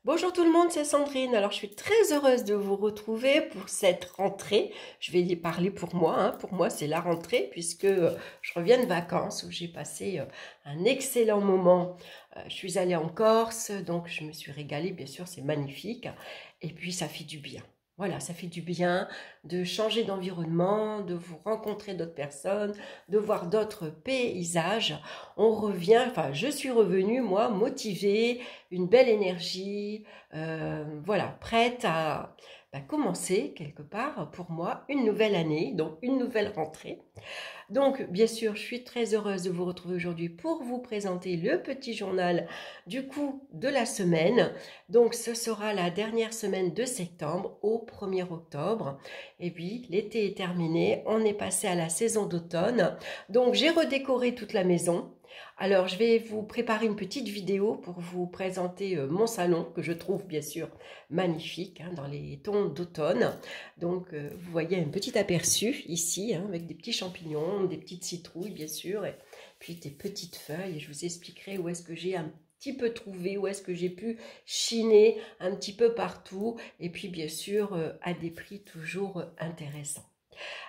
Bonjour tout le monde, c'est Sandrine. Alors je suis très heureuse de vous retrouver pour cette rentrée. Je vais y parler pour moi, hein. Pour moi c'est la rentrée puisque je reviens de vacances où j'ai passé un excellent moment. Je suis allée en Corse, donc je me suis régalée, bien sûr c'est magnifique. Et puis ça fait du bien. Voilà, ça fait du bien de changer d'environnement, de vous rencontrer d'autres personnes, de voir d'autres paysages. On revient, enfin je suis revenue moi motivée, une belle énergie, voilà, prête à commencer quelque part pour moi une nouvelle année, donc une nouvelle rentrée. Donc bien sûr, je suis très heureuse de vous retrouver aujourd'hui pour vous présenter le petit journal du coup de la semaine. Donc ce sera la dernière semaine de septembre au 1er octobre. Et puis l'été est terminé, on est passé à la saison d'automne. Donc j'ai redécoré toute la maison. Alors, je vais vous préparer une petite vidéo pour vous présenter mon salon, que je trouve bien sûr magnifique, hein, dans les tons d'automne. Donc, vous voyez un petit aperçu ici, hein, avec des petits champignons, des petites citrouilles bien sûr, et puis des petites feuilles. Et je vous expliquerai où est-ce que j'ai un petit peu trouvé, où est-ce que j'ai pu chiner un petit peu partout, et puis bien sûr à des prix toujours intéressants.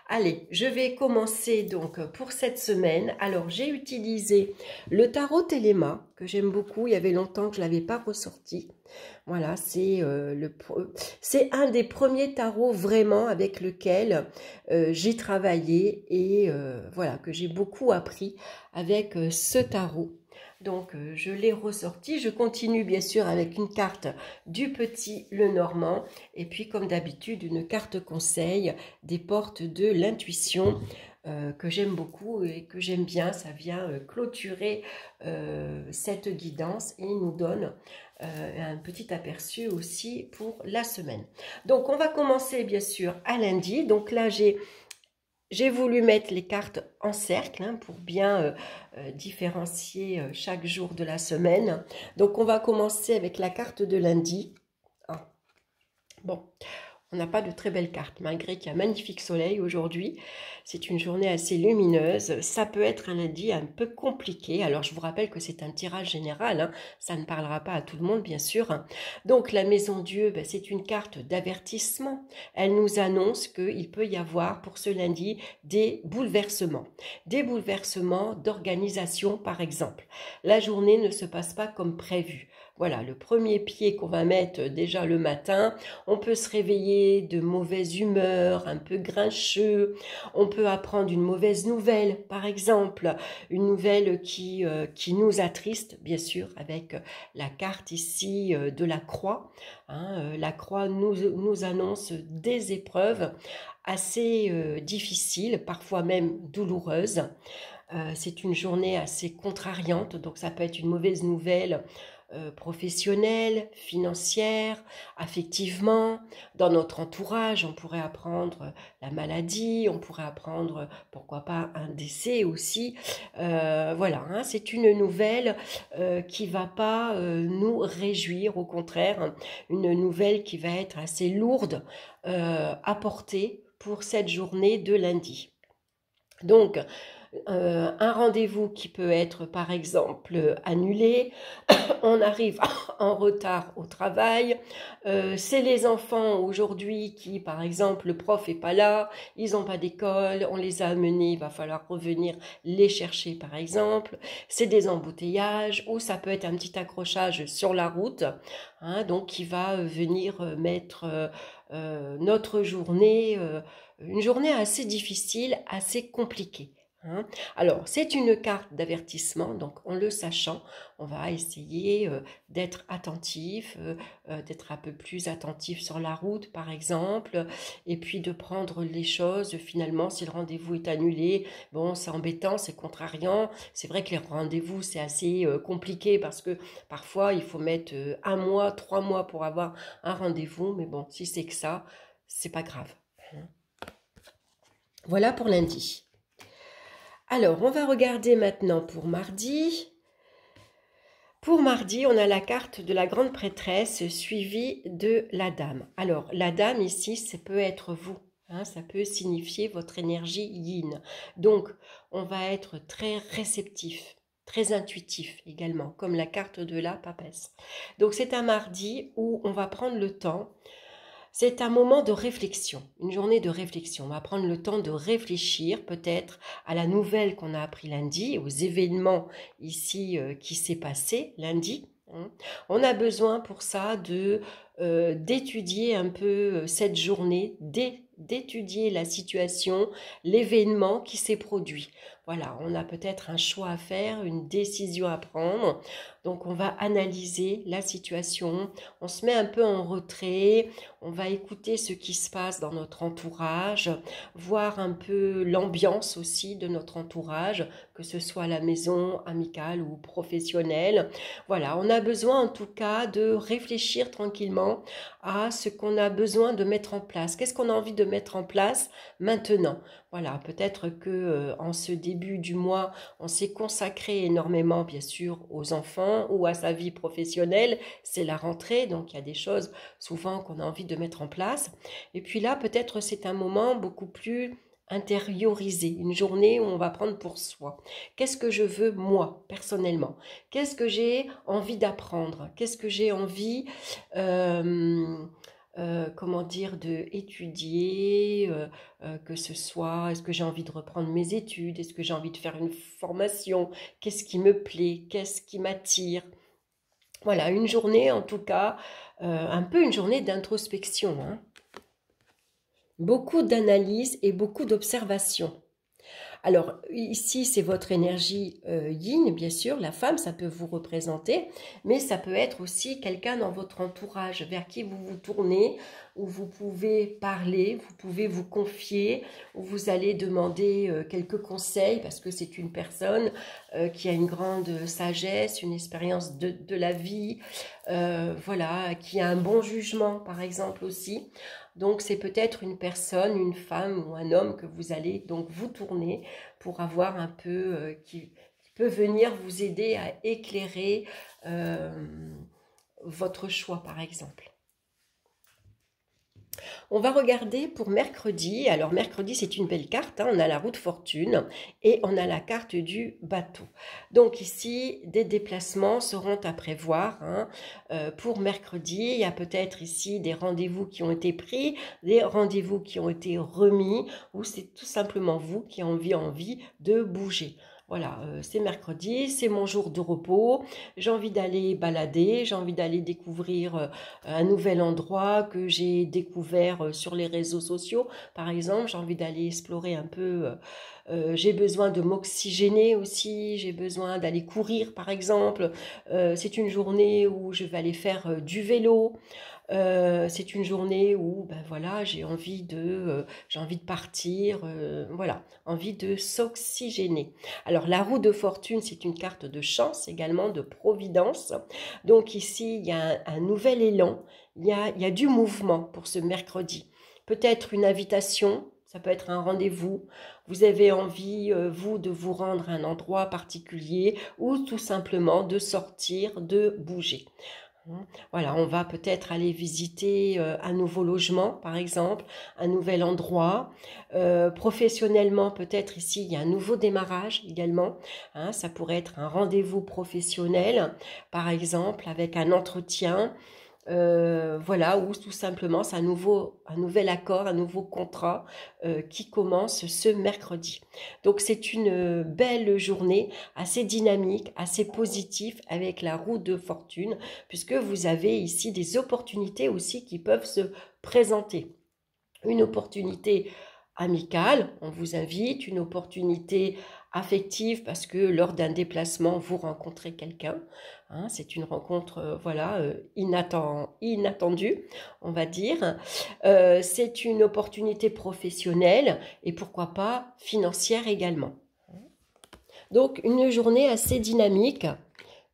Allez, je vais commencer donc pour cette semaine. Alors, j'ai utilisé le tarot Téléma, que j'aime beaucoup. Il y avait longtemps que je ne l'avais pas ressorti. Voilà, c'est un des premiers tarots vraiment avec lequel j'ai travaillé et voilà, que j'ai beaucoup appris avec ce tarot. Donc, je l'ai ressorti. Je continue bien sûr avec une carte du petit Lenormand. Et puis, comme d'habitude, une carte conseil des portes de l'intuition que j'aime beaucoup et que j'aime bien. Ça vient clôturer cette guidance et nous donne un petit aperçu aussi pour la semaine. Donc, on va commencer bien sûr à lundi. Donc là, j'ai voulu mettre les cartes en cercle, hein, pour bien différencier chaque jour de la semaine. Donc, on va commencer avec la carte de lundi. Ah, bon, on n'a pas de très belles cartes, malgré qu'il y a un magnifique soleil aujourd'hui. C'est une journée assez lumineuse. Ça peut être un lundi un peu compliqué. Alors, je vous rappelle que c'est un tirage général, hein. Ça ne parlera pas à tout le monde, bien sûr. Donc, la Maison Dieu, c'est une carte d'avertissement. Elle nous annonce qu'il peut y avoir pour ce lundi des bouleversements. Des bouleversements d'organisation, par exemple. La journée ne se passe pas comme prévu. Voilà, le premier pied qu'on va mettre déjà le matin, on peut se réveiller de mauvaise humeur, un peu grincheux, on peut apprendre une mauvaise nouvelle, par exemple, une nouvelle qui nous attriste, bien sûr, avec la carte ici de la croix. Hein, la croix nous annonce des épreuves assez difficiles, parfois même douloureuses. C'est une journée assez contrariante, donc ça peut être une mauvaise nouvelle professionnelle, financière, affectivement. Dans notre entourage, on pourrait apprendre la maladie, on pourrait apprendre, pourquoi pas, un décès aussi. Voilà, hein, c'est une nouvelle qui va pas nous réjouir, au contraire, une nouvelle qui va être assez lourde à porter pour cette journée de lundi. Donc, un rendez-vous qui peut être par exemple annulé, on arrive en retard au travail, c'est les enfants aujourd'hui qui par exemple le prof est pas là, ils n'ont pas d'école, on les a amenés, il va falloir revenir les chercher par exemple, c'est des embouteillages ou ça peut être un petit accrochage sur la route, hein, donc qui va venir mettre notre journée, une journée assez difficile, assez compliquée. Hein. Alors, c'est une carte d'avertissement, donc en le sachant, on va essayer d'être attentif, d'être un peu plus attentif sur la route, par exemple, et puis de prendre les choses, finalement, si le rendez-vous est annulé, bon, c'est embêtant, c'est contrariant, c'est vrai que les rendez-vous, c'est assez compliqué, parce que parfois, il faut mettre 1 mois, 3 mois pour avoir un rendez-vous, mais bon, si c'est que ça, c'est pas grave. Voilà pour lundi. Alors, on va regarder maintenant pour mardi. Pour mardi, on a la carte de la grande prêtresse suivie de la dame. Alors, la dame ici, ça peut être vous. Hein, ça peut signifier votre énergie yin. Donc, on va être très réceptif. très intuitif également, comme la carte de la papesse. Donc c'est un mardi où on va prendre le temps. C'est un moment de réflexion, une journée de réflexion. On va prendre le temps de réfléchir peut-être à la nouvelle qu'on a appris lundi, aux événements ici qui s'est passé lundi. On a besoin pour ça de d'étudier un peu cette journée, d'étudier la situation, l'événement qui s'est produit. Voilà, on a peut-être un choix à faire, une décision à prendre. Donc on va analyser la situation, on se met un peu en retrait, on va écouter ce qui se passe dans notre entourage, voir un peu l'ambiance aussi de notre entourage, que ce soit à la maison, amicale ou professionnelle. Voilà, on a besoin en tout cas de réfléchir tranquillement à ce qu'on a besoin de mettre en place. Qu'est-ce qu'on a envie de mettre en place maintenant? Voilà, peut-être que en ce début du mois, on s'est consacré énormément, bien sûr, aux enfants ou à sa vie professionnelle. C'est la rentrée, donc il y a des choses souvent qu'on a envie de mettre en place. Et puis là, peut-être c'est un moment beaucoup plus intériorisé, une journée où on va prendre pour soi. Qu'est-ce que je veux moi, personnellement? Qu'est-ce que j'ai envie d'apprendre? Qu'est-ce que j'ai envie comment dire, de étudier, que ce soit, est-ce que j'ai envie de reprendre mes études, est-ce que j'ai envie de faire une formation, qu'est-ce qui me plaît, qu'est-ce qui m'attire. Voilà, une journée en tout cas, un peu une journée d'introspection, hein. Beaucoup d'analyse et beaucoup d'observation. Alors ici, c'est votre énergie yin, bien sûr, la femme, ça peut vous représenter, mais ça peut être aussi quelqu'un dans votre entourage vers qui vous vous tournez, où vous pouvez parler, vous pouvez vous confier, où vous allez demander quelques conseils, parce que c'est une personne qui a une grande sagesse, une expérience de la vie, voilà, qui a un bon jugement, par exemple aussi. Donc c'est peut-être une personne, une femme ou un homme que vous allez donc vous tourner pour avoir un peu, qui peut venir vous aider à éclairer votre choix par exemple. On va regarder pour mercredi. Alors mercredi, c'est une belle carte, hein. On a la roue de fortune et on a la carte du bateau. Donc ici, des déplacements seront à prévoir, hein. Pour mercredi, il y a peut-être ici des rendez-vous qui ont été pris, des rendez-vous qui ont été remis, ou c'est tout simplement vous qui avez envie de bouger. Voilà, c'est mercredi, c'est mon jour de repos, j'ai envie d'aller balader, j'ai envie d'aller découvrir un nouvel endroit que j'ai découvert sur les réseaux sociaux. Par exemple, j'ai envie d'aller explorer un peu, j'ai besoin de m'oxygéner aussi, j'ai besoin d'aller courir par exemple. C'est une journée où je vais aller faire du vélo. C'est une journée où ben voilà, j'ai envie de partir, voilà, envie de s'oxygéner. Alors la roue de fortune, c'est une carte de chance également, de providence. Donc ici, il y a un nouvel élan, il y a du mouvement pour ce mercredi. Peut-être une invitation, ça peut être un rendez-vous, vous avez envie, vous, de vous rendre à un endroit particulier ou tout simplement de sortir, de bouger. Voilà, on va peut-être aller visiter un nouveau logement, par exemple, un nouvel endroit. Professionnellement, peut-être ici, il y a un nouveau démarrage également, hein. Ça pourrait être un rendez-vous professionnel, par exemple, avec un entretien. Voilà, ou tout simplement, c'est un nouvel accord, un nouveau contrat qui commence ce mercredi. Donc c'est une belle journée, assez dynamique, assez positive avec la roue de fortune, puisque vous avez ici des opportunités aussi qui peuvent se présenter. Une opportunité amicale, on vous invite, une opportunité affective parce que lors d'un déplacement, vous rencontrez quelqu'un. Hein, c'est une rencontre voilà, inattendue, on va dire. C'est une opportunité professionnelle et pourquoi pas financière également. Donc une journée assez dynamique,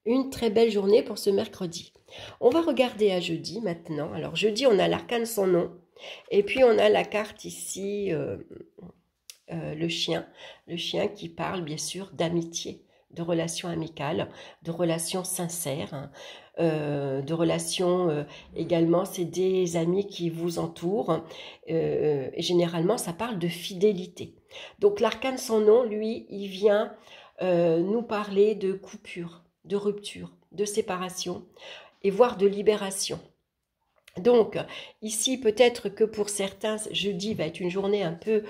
une très belle journée pour ce mercredi. On va regarder à jeudi maintenant. Alors jeudi, on a l'arcane sans nom. Et puis on a la carte ici, le chien qui parle bien sûr d'amitié, de relations amicales, de relations sincères, hein, de relations également, c'est des amis qui vous entourent, et généralement ça parle de fidélité. Donc l'arcane sans nom, lui, il vient nous parler de coupure, de rupture, de séparation et voire de libération. Donc, ici, peut-être que pour certains, jeudi va être une journée un peu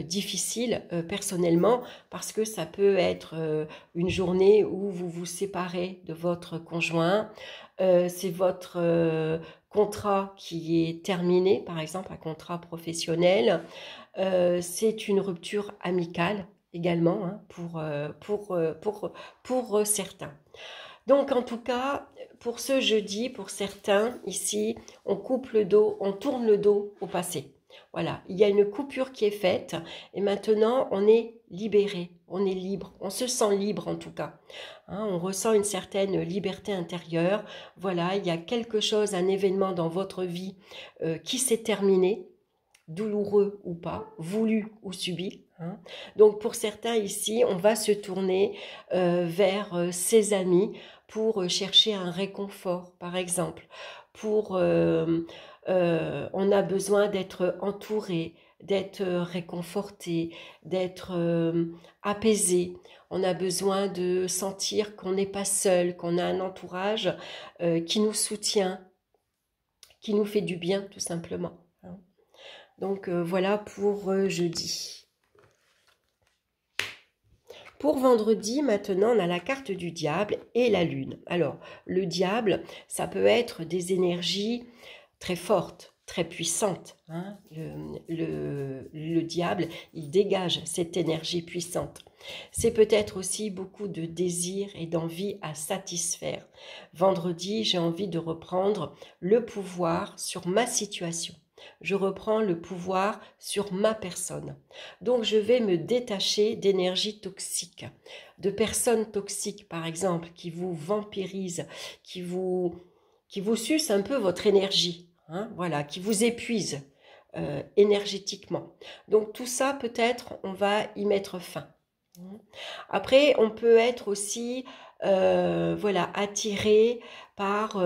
difficile personnellement, parce que ça peut être une journée où vous vous séparez de votre conjoint, c'est votre contrat qui est terminé, par exemple un contrat professionnel, c'est une rupture amicale également hein, pour certains. Donc en tout cas, pour ce jeudi, pour certains, ici, on coupe le dos, on tourne le dos au passé. Voilà, il y a une coupure qui est faite et maintenant on est libéré, on est libre, on se sent libre en tout cas. Hein, on ressent une certaine liberté intérieure. Voilà, il y a quelque chose, un événement dans votre vie qui s'est terminé, douloureux ou pas, voulu ou subi. Hein. Donc pour certains ici, on va se tourner vers ses amis pour chercher un réconfort, par exemple. On a besoin d'être entouré, d'être réconforté, d'être apaisé. On a besoin de sentir qu'on n'est pas seul, qu'on a un entourage qui nous soutient, qui nous fait du bien tout simplement. Hein. Donc voilà pour jeudi. Pour vendredi, maintenant, on a la carte du diable et la lune. Alors, le diable, ça peut être des énergies très fortes, très puissantes. Hein. Le diable, il dégage cette énergie puissante. C'est peut-être aussi beaucoup de désir et d'envie à satisfaire. Vendredi, j'ai envie de reprendre le pouvoir sur ma situation. Je reprends le pouvoir sur ma personne. Donc, je vais me détacher d'énergie toxique, de personnes toxiques, par exemple, qui vous vampirisent, qui vous sucent un peu votre énergie, hein, voilà, qui vous épuisent énergétiquement. Donc, tout ça, peut-être, on va y mettre fin. Après, on peut être aussi, voilà, attiré par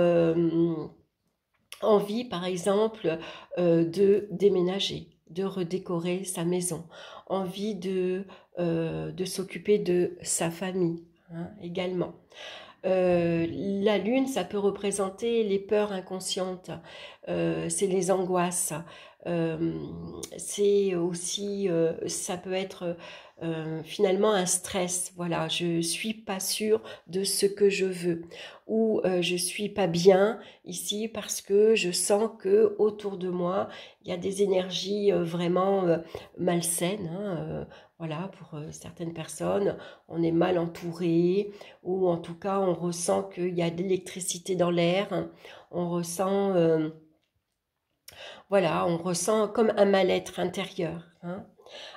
envie, par exemple, de déménager, de redécorer sa maison, envie de s'occuper de sa famille hein, également. La lune, ça peut représenter les peurs inconscientes, c'est les angoisses, c'est aussi, ça peut être finalement un stress. Voilà, je suis pas sûre de ce que je veux, ou je suis pas bien ici parce que je sens que autour de moi il y a des énergies vraiment malsaines. Hein, voilà, pour certaines personnes, on est mal entouré, ou en tout cas on ressent qu'il y a de l'électricité dans l'air, on ressent, voilà, on ressent comme un mal-être intérieur. Hein.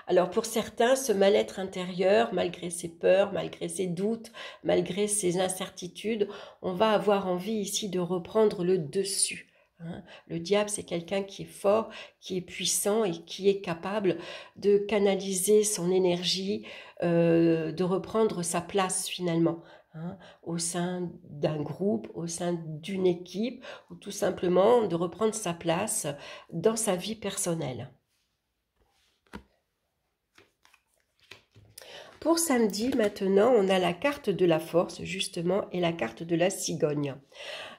Alors pour certains, ce mal-être intérieur, malgré ses peurs, malgré ses doutes, malgré ses incertitudes, on va avoir envie ici de reprendre le dessus. Hein. Le diable, c'est quelqu'un qui est fort, qui est puissant et qui est capable de canaliser son énergie, de reprendre sa place finalement. Hein, au sein d'un groupe, au sein d'une équipe, ou tout simplement de reprendre sa place dans sa vie personnelle. Pour samedi, maintenant, on a la carte de la force, justement, et la carte de la cigogne.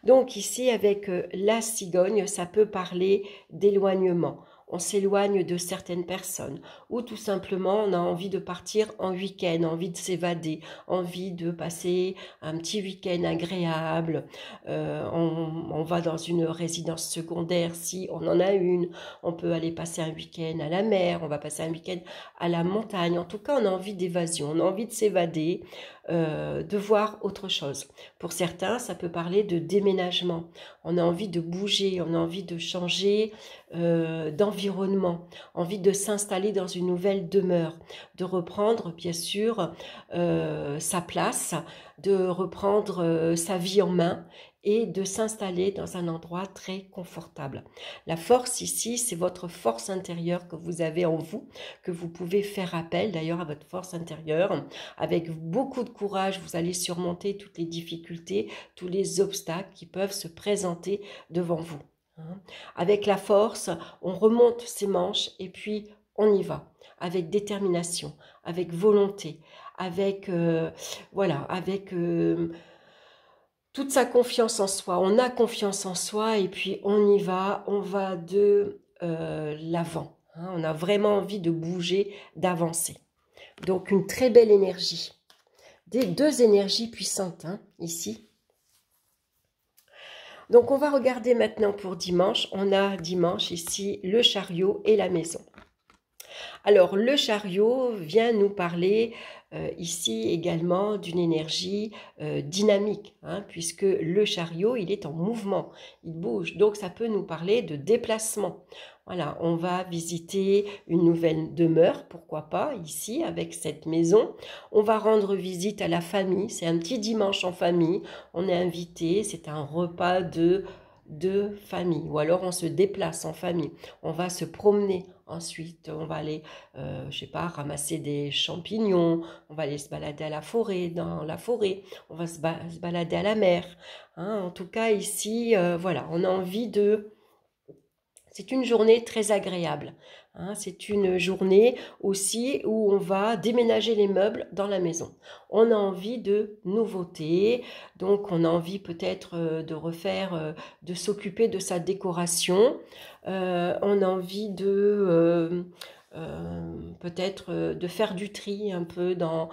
Donc ici, avec la cigogne, ça peut parler d'éloignement. On s'éloigne de certaines personnes, ou tout simplement on a envie de partir en week-end, envie de s'évader, envie de passer un petit week-end agréable. On va dans une résidence secondaire si on en a une, on peut aller passer un week-end à la mer, on va passer un week-end à la montagne. En tout cas, on a envie d'évasion, on a envie de s'évader, de voir autre chose. Pour certains, ça peut parler de déménagement. On a envie de bouger, on a envie de changer d'environnement, envie de s'installer dans une nouvelle demeure, de reprendre bien sûr sa place, de reprendre sa vie en main et de s'installer dans un endroit très confortable. La force ici, c'est votre force intérieure que vous avez en vous, que vous pouvez faire appel d'ailleurs à votre force intérieure. Avec beaucoup de courage, vous allez surmonter toutes les difficultés, tous les obstacles qui peuvent se présenter devant vous. Avec la force, on remonte ses manches et puis on y va, avec détermination, avec volonté, avec, voilà, avec toute sa confiance en soi. On a confiance en soi et puis on va de l'avant. Hein. On a vraiment envie de bouger, d'avancer. Donc une très belle énergie. Des deux énergies puissantes hein, ici. Donc on va regarder maintenant pour dimanche. On a dimanche ici le chariot et la maison. Alors le chariot vient nous parler ici également d'une énergie dynamique, hein, puisque le chariot il est en mouvement, il bouge, donc ça peut nous parler de déplacement. Voilà, on va visiter une nouvelle demeure, pourquoi pas, ici, avec cette maison. On va rendre visite à la famille, c'est un petit dimanche en famille, on est invité, c'est un repas de famille, ou alors on se déplace en famille, on va se promener, ensuite on va aller, je sais pas, ramasser des champignons, on va aller se balader à la forêt, dans la forêt, on va se balader à la mer, hein. En tout cas ici, voilà, on a envie de... C'est une journée très agréable. Hein, c'est une journée aussi où on va déménager les meubles dans la maison. On a envie de nouveautés, donc on a envie peut-être de refaire, de s'occuper de sa décoration. On a envie de peut-être de faire du tri un peu dans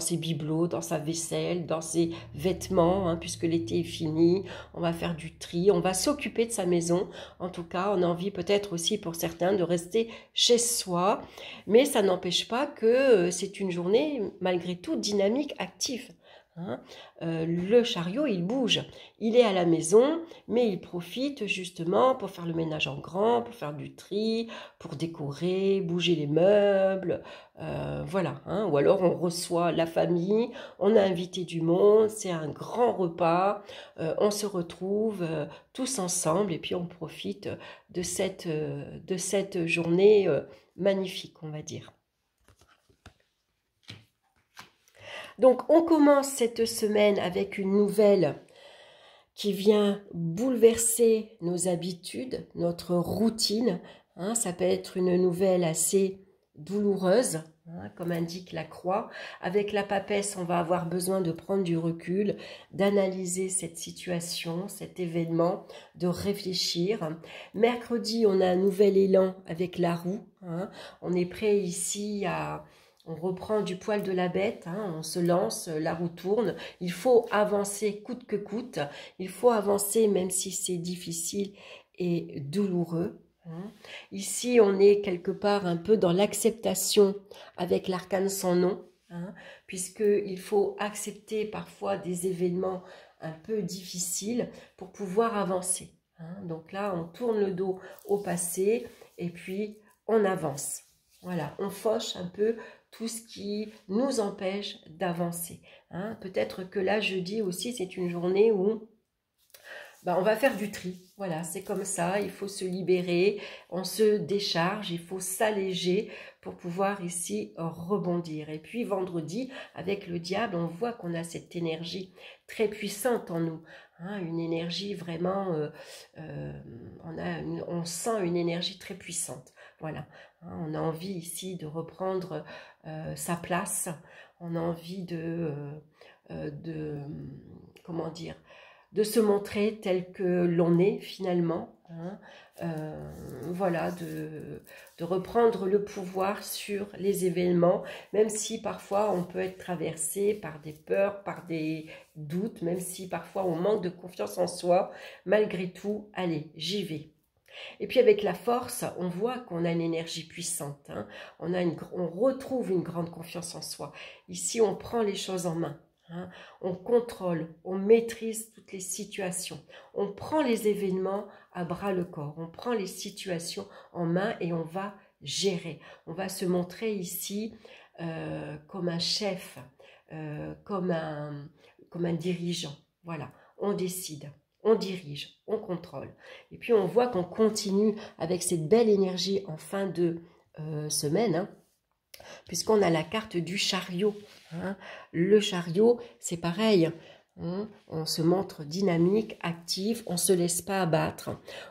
ses bibelots, dans sa vaisselle, dans ses vêtements, hein, puisque l'été est fini. On va faire du tri, on va s'occuper de sa maison. En tout cas, on a envie peut-être aussi pour certains de rester chez soi, mais ça n'empêche pas que c'est une journée malgré tout dynamique, active. Hein. Le chariot, il bouge, il est à la maison, mais il profite justement pour faire le ménage en grand, pour faire du tri, pour décorer, bouger les meubles, voilà. Hein. Ou alors on reçoit la famille, on a invité du monde, c'est un grand repas, on se retrouve tous ensemble et puis on profite de cette journée magnifique, on va dire. Donc, on commence cette semaine avec une nouvelle qui vient bouleverser nos habitudes, notre routine. Hein, ça peut être une nouvelle assez douloureuse, hein, comme indique la croix. Avec la papesse, on va avoir besoin de prendre du recul, d'analyser cette situation, cet événement, de réfléchir. Mercredi, on a un nouvel élan avec la roue. Hein. On est prêt ici à... On reprend du poil de la bête, hein, on se lance, la roue tourne. Il faut avancer coûte que coûte. Il faut avancer même si c'est difficile et douloureux. Hein. Ici, on est quelque part un peu dans l'acceptation avec l'arcane sans nom, hein, puisqu'il faut accepter parfois des événements un peu difficiles pour pouvoir avancer. Hein. Donc là, on tourne le dos au passé et puis on avance. Voilà, on fauche un peu tout ce qui nous empêche d'avancer. Hein. Peut-être que là, jeudi aussi, c'est une journée où on va faire du tri. Voilà, c'est comme ça, il faut se libérer, on se décharge, il faut s'alléger pour pouvoir ici rebondir. Et puis vendredi, avec le diable, on voit qu'on a cette énergie très puissante en nous. Hein, une énergie vraiment, on sent une énergie très puissante. Voilà, hein, on a envie ici de reprendre sa place, on a envie comment dire, de se montrer tel que l'on est finalement, hein, voilà, de reprendre le pouvoir sur les événements, même si parfois on peut être traversé par des peurs, par des doutes, même si parfois on manque de confiance en soi, malgré tout, allez, j'y vais. Et puis avec la force, on voit qu'on a une énergie puissante, hein, on retrouve une grande confiance en soi. Ici, on prend les choses en main. Hein, on contrôle, on maîtrise toutes les situations, on prend les événements à bras le corps, on prend les situations en main et on va gérer. On va se montrer ici comme un chef, comme un dirigeant. Voilà, on décide, on dirige, on contrôle. Et puis on voit qu'on continue avec cette belle énergie en fin de semaine, hein, puisqu'on a la carte du chariot. Hein. Le chariot, c'est pareil. Hein. On se montre dynamique, actif, on ne se laisse pas abattre,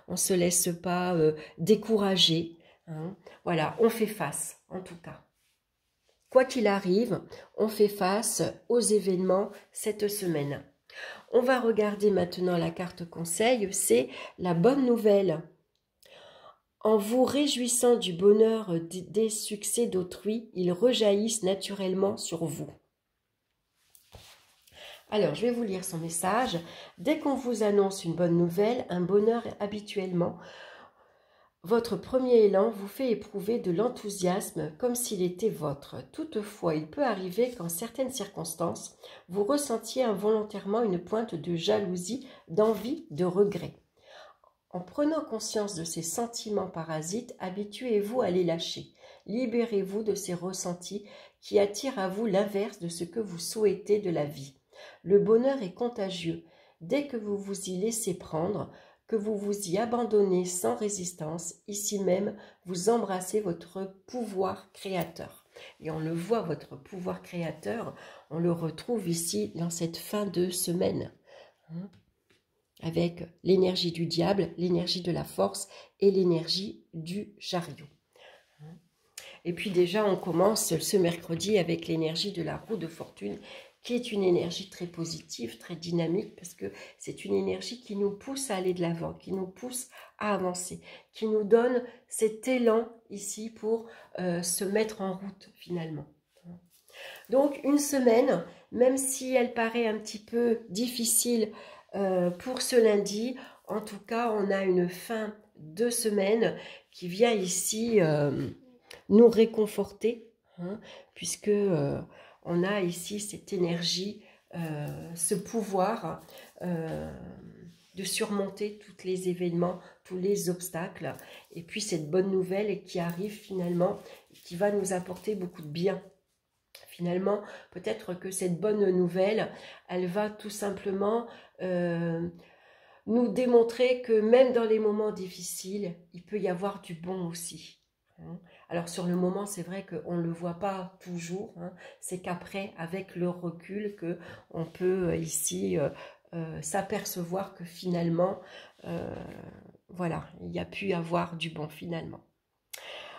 on ne se laisse pas décourager. Hein. Voilà, on fait face, en tout cas. quoi qu'il arrive, on fait face aux événements cette semaine. On va regarder maintenant la carte conseil, c'est la bonne nouvelle. En vous réjouissant du bonheur des succès d'autrui, ils rejaillissent naturellement sur vous. Alors, je vais vous lire son message. Dès qu'on vous annonce une bonne nouvelle, un bonheur habituellement, votre premier élan vous fait éprouver de l'enthousiasme comme s'il était vôtre. Toutefois, il peut arriver qu'en certaines circonstances, vous ressentiez involontairement une pointe de jalousie, d'envie, de regret. En prenant conscience de ces sentiments parasites, habituez-vous à les lâcher. Libérez-vous de ces ressentis qui attirent à vous l'inverse de ce que vous souhaitez de la vie. Le bonheur est contagieux. Dès que vous vous y laissez prendre, que vous vous y abandonnez sans résistance, ici même, vous embrassez votre pouvoir créateur. Et on le voit, votre pouvoir créateur, on le retrouve ici dans cette fin de semaine. Avec l'énergie du diable, l'énergie de la force et l'énergie du chariot. Et puis déjà, on commence ce mercredi avec l'énergie de la roue de fortune, qui est une énergie très positive, très dynamique, parce que c'est une énergie qui nous pousse à aller de l'avant, qui nous pousse à avancer, qui nous donne cet élan ici pour se mettre en route finalement. Donc une semaine, même si elle paraît un petit peu difficile pour ce lundi, en tout cas, on a une fin de semaine qui vient ici nous réconforter, puisque on a ici cette énergie, ce pouvoir de surmonter tous les événements, tous les obstacles, et puis cette bonne nouvelle qui arrive finalement, qui va nous apporter beaucoup de bien. Finalement, peut-être que cette bonne nouvelle, elle va tout simplement nous démontrer que même dans les moments difficiles, il peut y avoir du bon aussi. Alors sur le moment, c'est vrai qu'on ne le voit pas toujours, c'est qu'après, avec le recul, qu'on peut ici s'apercevoir que finalement, voilà, il y a pu y avoir du bon finalement.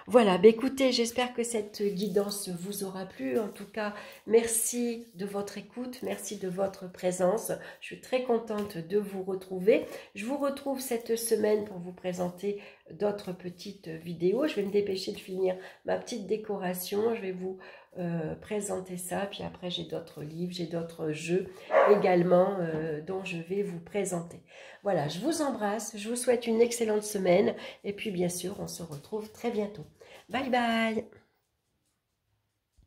Voilà, bah écoutez, j'espère que cette guidance vous aura plu. En tout cas, merci de votre écoute, merci de votre présence. Je suis très contente de vous retrouver. Je vous retrouve cette semaine pour vous présenter d'autres petites vidéos. Je vais me dépêcher de finir ma petite décoration. Je vais vous présenter ça. Puis après, j'ai d'autres livres, j'ai d'autres jeux également dont je vais vous présenter. Voilà, je vous embrasse. Je vous souhaite une excellente semaine. Et puis, bien sûr, on se retrouve très bientôt. Bye bye!